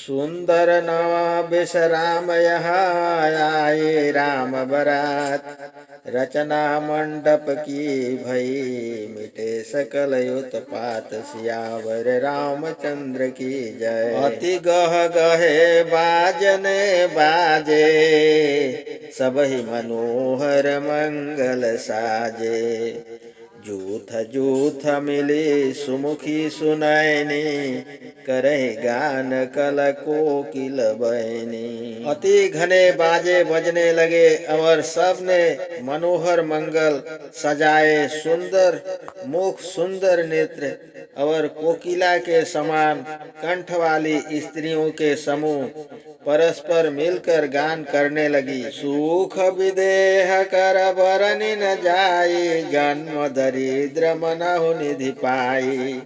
सुंदर नवा विश्राम आए राम बरात। रचना मंडप की भई मिटे सकल उत्पात। सियावर रामचंद्र की जय। अति गह गहे बाजने बाजे सबहि मनोहर मंगल साजे। जूथ जूथ मिली सुमुखी सुनैनी करहि गान कल कोकिल बहनी। अति घने बाजे बजने लगे और सब ने मनोहर मंगल सजाए। सुंदर मुख सुंदर नेत्र और कोकिला के समान कंठ वाली स्त्रियों के समूह परस्पर मिलकर गान करने लगी। सुख विदेह कर बरनि न जाई जन्म दरिद्र मनहु निधि पाई।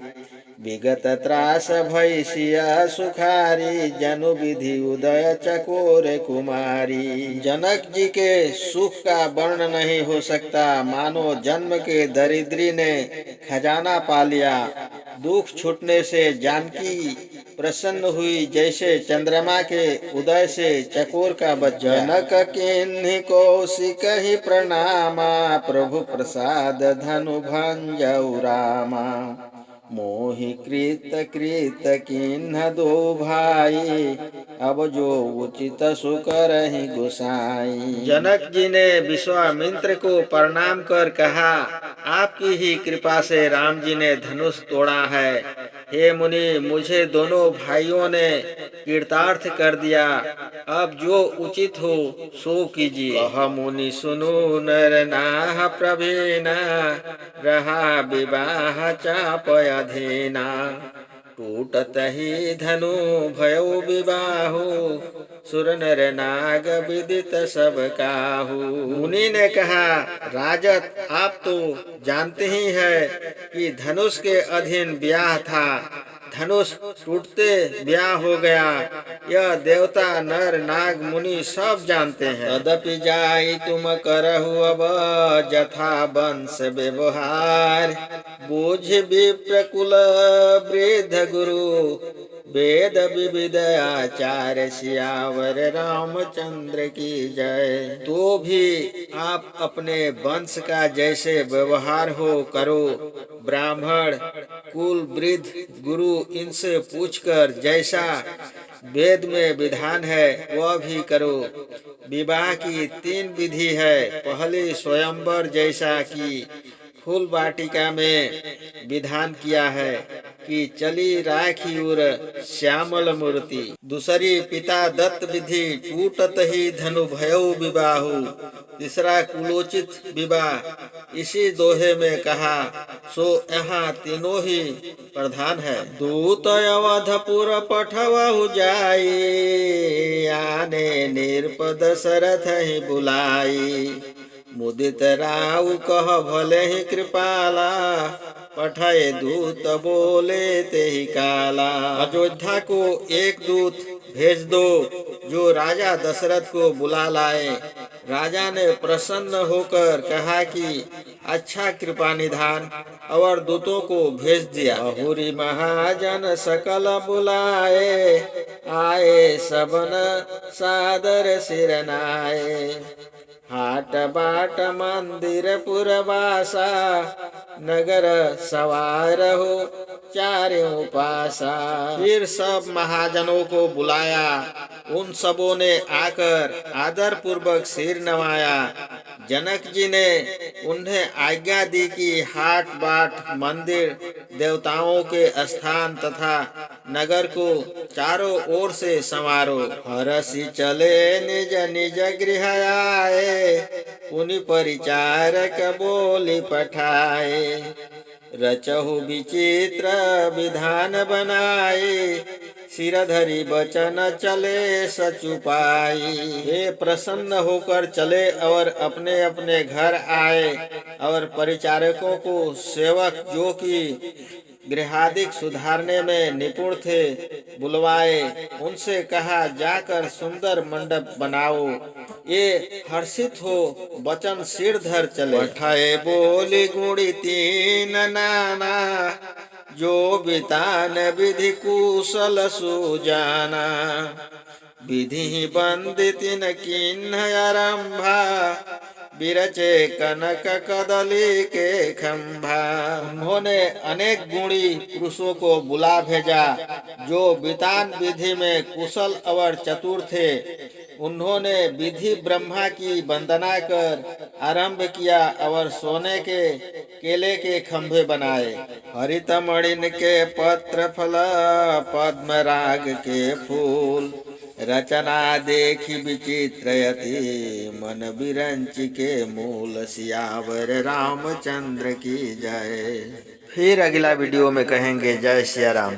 विगत त्रास भई सिया सुखारी जनु विधि उदय चकोर कुमारी। जनक जी के सुख का वर्ण नहीं हो सकता। मानो जन्म के दरिद्री ने खजाना पा लिया। दुख छूटने से जानकी प्रसन्न हुई जैसे चंद्रमा के उदय से चकोर का बच्चा। जनक किन्हि कौशिक ही प्रणामा प्रभु प्रसाद धनु भंजऊ रामा। मोहि कृत कृत किन्ह दो भाई अब जो उचित सुकरहि गोसाई। जनक जी ने विश्वामित्र को प्रणाम कर कहा, आपकी ही कृपा से राम जी ने धनुष तोड़ा है। हे मुनि, मुझे दोनों भाइयों ने कृतार्थ कर दिया। अब जो उचित हो सो कीजिए। कह मुनि सुनो नर नाह प्रवीणा रहा विवाह चाप अधीना। टूटत ही धनु भयो विवाहु सुर नर नाग विदित सब काहू। मुनि ने कहा, राजत आप तो जानते ही है कि धनुष के अधीन ब्याह था। धनुष टूटते ब्याह हो गया। यह देवता नर नाग मुनि सब जानते हैं। तदपि जाई तुम करहु अब जथा वंश व्यवहार। बोझ विप्रकुल वृद्ध गुरु वेद विविध आचार्य सियावर रामचंद्र की जय। तो भी आप अपने वंश का जैसे व्यवहार हो करो। ब्राह्मण कुल वृद्ध गुरु इनसे पूछकर जैसा वेद में विधान है वह भी करो। विवाह की 3 विधि है। पहले स्वयंवर जैसा कि फूल वाटिका में विधान किया है कि चली राखी उर श्यामल मूर्ति। दूसरी पिता दत्त विधि टूटत ही धनु भयो विवाहु। तीसरा कुलोचित विवाह इसी दोहे में कहा। सो यहाँ तीनों ही प्रधान है। दूत अवधपुर पठवहु जाई आने निरपद दशरथ ही बुलाई। मुदित राउ कह भले ही कृपाला पठाए दूत बोले ते ही काला। अयोध्या को एक दूत भेज दो जो राजा दशरथ को बुला लाए। राजा ने प्रसन्न होकर कहा कि अच्छा कृपा निधान और दूतों को भेज दिया। बहुरी महाजन सकल बुलाए आए सबन सादर सिरनाए। हाट बाट मंदिर पुरवासा नगर सवार हो चारों पासा। फिर सब महाजनों को बुलाया। उन सबों ने आकर आदर पूर्वक सिर नवाया। जनक जी ने उन्हें आज्ञा दी कि हाट बाट मंदिर देवताओं के स्थान तथा नगर को चारों ओर से संवारो। हरसी चले निज निज गृह आए पुनि परिचारक बोली पठाए। रचहु विचित्र विधान बनाए सिरधरी बचन चले सचुपाई। हे प्रसन्न होकर चले और अपने अपने घर आए और परिचारकों को सेवक जो कि गृहादिक सुधारने में निपुण थे बुलवाए। उनसे कहा, जाकर सुंदर मंडप बनाओ। ये हर्षित हो वचन सिर धर चले। पठाए बोली गुणी 3 नाना जो बितान विधि कुशल सुजाना। विधि बंदिति न किन्ह आरंभा, बिरचे कनक कदली के खंभा। उन्होंने अनेक गुणी पुरुषों को बुला भेजा जो वितान विधि में कुशल और चतुर थे। उन्होंने विधि ब्रह्मा की वंदना कर आरंभ किया और सोने के केले के खंभे बनाए। हरित मणिन के पत्र फल, पद्म राग के फूल, रचना देखी विचित्रयति, मन बिरंच के मूल। सियावर रामचंद्र की जय। फिर अगला वीडियो में कहेंगे जय सिया राम।